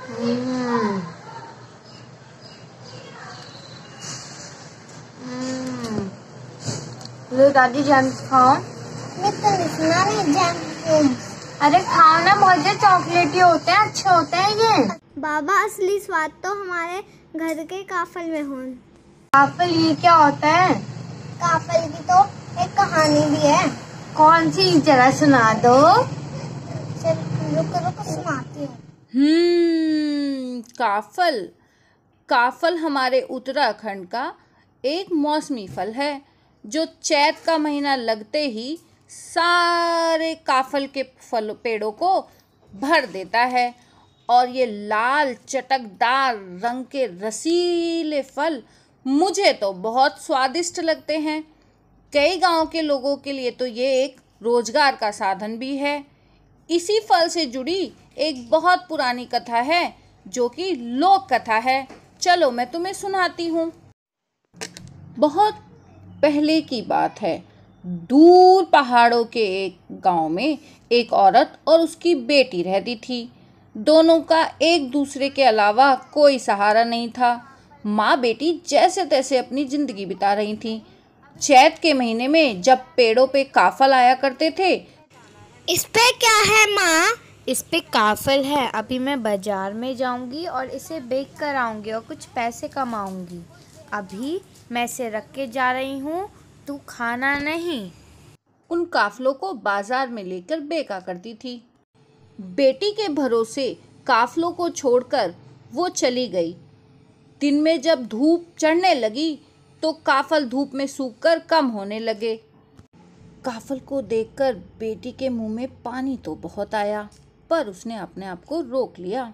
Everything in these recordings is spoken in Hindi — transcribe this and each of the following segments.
हम्म, लो दादी जैम खाओ। मैं तो नहीं जैम। अरे खाओ ना, बहुत जो चॉकलेटी होते हैं, अच्छे होते हैं ये। बाबा असली स्वाद तो हमारे घर के काफल में हो। काफल ये क्या होता है? काफल की तो एक कहानी भी है। कौन सी, जरा सुना दो। चल रुको सुनाती हूँ। काफल। काफल हमारे उत्तराखंड का एक मौसमी फल है जो चैत का महीना लगते ही सारे काफल के फल पेड़ों को भर देता है। और ये लाल चटकदार रंग के रसीले फल मुझे तो बहुत स्वादिष्ट लगते हैं। कई गांव के लोगों के लिए तो ये एक रोजगार का साधन भी है। इसी फल से जुड़ी एक बहुत पुरानी कथा है जो कि लोक कथा है। चलो मैं तुम्हें सुनाती हूँ। बहुत पहले की बात है। दूर पहाड़ों के एक गांव में एक औरत और उसकी बेटी रहती थी। दोनों का एक दूसरे के अलावा कोई सहारा नहीं था। माँ बेटी जैसे तैसे अपनी जिंदगी बिता रही थी। चैत के महीने में जब पेड़ों पे काफल आया करते थे। इस पे क्या है माँ? इस पे काफल है। अभी मैं बाजार में जाऊंगी और इसे बेच कर आऊंगी और कुछ पैसे कमाऊंगी। अभी मैं इसे रख के जा रही हूँ, तू खाना नहीं। उन काफलों को बाजार में लेकर बेचा करती थी। बेटी के भरोसे काफलों को छोड़कर वो चली गई। दिन में जब धूप चढ़ने लगी तो काफल धूप में सूखकर कम होने लगे। काफल को देखकर बेटी के मुंह में पानी तो बहुत आया, पर उसने अपने आप को रोक लिया।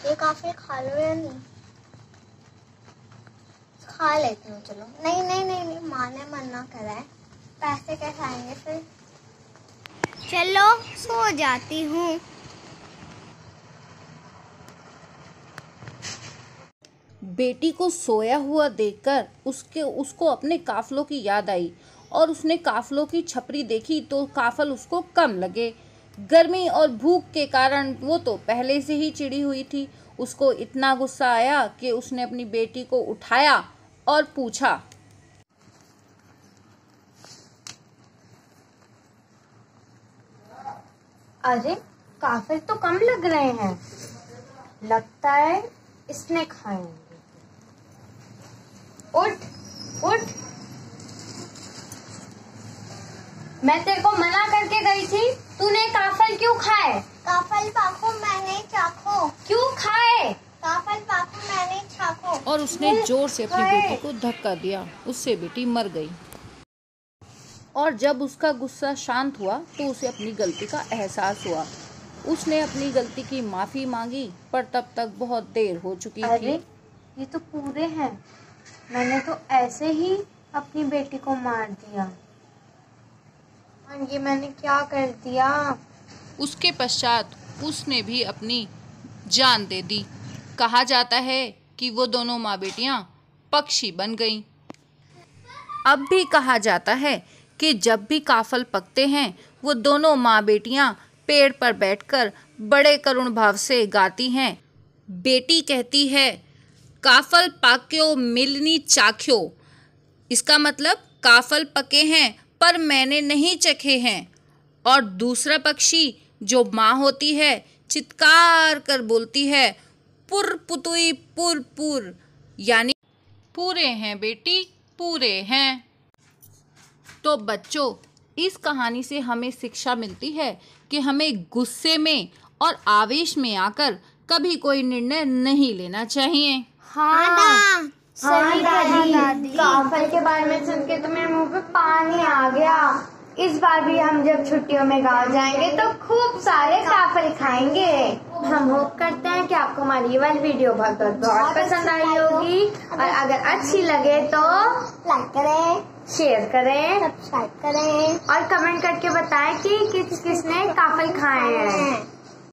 ये काफल खा लो या नहीं? खा लेती हूँ चलो। नहीं, माँ ने मना करा है। पैसे कैसे आएंगे फिर? चलो सो जाती हूँ। बेटी को सोया हुआ देखकर उसको अपने काफलों की याद आई और उसने काफलों की छपरी देखी तो काफल उसको कम लगे। गर्मी और भूख के कारण वो तो पहले से ही चिड़ी हुई थी। उसको इतना गुस्सा आया कि उसने अपनी बेटी को उठाया और पूछा, अरे काफल तो कम लग रहे हैं, लगता है इसने खाए होंगे। उठ, मैं तेरे को मना करके गई थी, तूने काफल क्यों खाए? काफल पाखो मैंने चाखो। क्यों खाए? काफल पाखो मैंने चाखो। और उसने जोर से अपनी बेटी को धक्का दिया। उससे बेटी मर गई। और जब उसका गुस्सा शांत हुआ तो उसे अपनी गलती का एहसास हुआ। उसने अपनी गलती की माफी मांगी, पर तब तक बहुत देर हो चुकी थी। अरे ये तो पूरे हैं, मैंने तो ऐसे ही अपनी बेटी को मार दिया। ये मैंने क्या कर दिया? उसके पश्चात उसने भी अपनी जान दे दी। कहा जाता है कि वो दोनों माँ बेटियां पक्षी बन गईं। अब भी कहा जाता है कि जब भी काफल पकते हैं वो दोनों माँ बेटियां पेड़ पर बैठकर बड़े करुण भाव से गाती हैं। बेटी कहती है, काफल पाक्यो मिलनी चाख्यो। इसका मतलब काफल पके हैं पर मैंने नहीं चखे हैं। और दूसरा पक्षी जो माँ होती है चित्कार कर बोलती है, पुर पुतुई पुर पुर, यानी पूरे हैं बेटी, पूरे हैं। तो बच्चों, इस कहानी से हमें शिक्षा मिलती है कि हमें गुस्से में और आवेश में आकर कभी कोई निर्णय नहीं लेना चाहिए। हाँ, सही दादी। काफल के बारे में सुन के तो मेरे मुंह पे पानी आ गया। इस बार भी हम जब छुट्टियों में गाँव जाएंगे तो खूब सारे काफल खाएंगे। हम होप करते हैं कि आपको हमारी ये वाली वीडियो बहुत पसंद आई होगी। और अगर अच्छी लगे तो लाइक करें, शेयर करें, सब्सक्राइब करें और कमेंट करके बताएं कि किसने काफल खाए हैं।